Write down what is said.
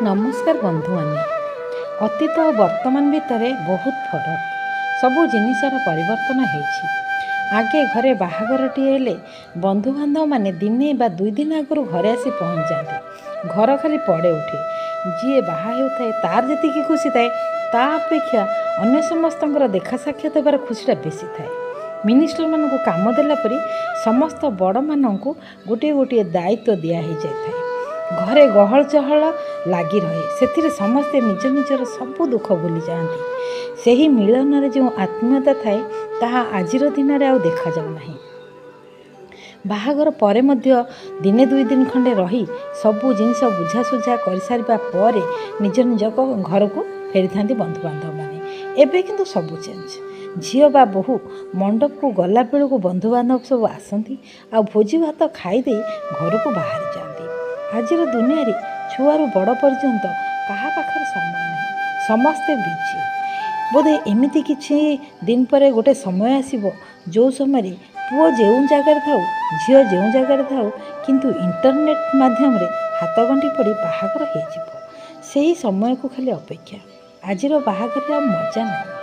नमस्कार बंधु माने अतीत और वर्तमान भितर बहुत फरक सबू जिनसर परिवर्तन होइछि। आगे घरे बाहागरटिए हेले बंधु बांधव माने दिने बा दुई दिन आगु घरे आसी पहुँच जाते। घर खाली पड़े उठे। जी बाहा होता तार जी खुशी थाए ता अपेक्षा अन्य समस्त देखा साक्षात होबार खुशीटा बेसी थाए। मिनिस्टर मानक काम देला परी समस्त बड़ मानक गोटे गोटे दायित्व दिया ही जाए। घरे गहल चहल लगी रहे से समस्ते निज निजर सबू दुख भूली जाती। से ही मिलन जो आत्मीयता थाए ताहा आजिर दिन में देखा जाऊ नहीं। बाहागर परे मध्य दिने दुई दिन खंडे रही सबू जिनस बुझासुझा कर सारिबा परे निज निज घर को फेरी था बंधुबांधव माने। एबे किंतु सबू चेंज। झील बा बहु मंडप को गला बेलू बंधुबांधव सब आसती आ भोजी भात खाईदे घर को बाहरी जाती। आजिर दुनिया रे छुआरू बड़ पर्यंत कहा पाखर समय नहीं, समस्ते बिजी। बोधे एमिति किछि दिन पर गोटे समय आसीबो जो समय पुओ जो जगार थाउ झील जो जगार थाउ किंतु इंटरनेट माध्यम रे हाथ गंठी पड़ी बाहागर हो। से ही समय को खाली अपेक्षा। आजिर बाहागर मजा ना।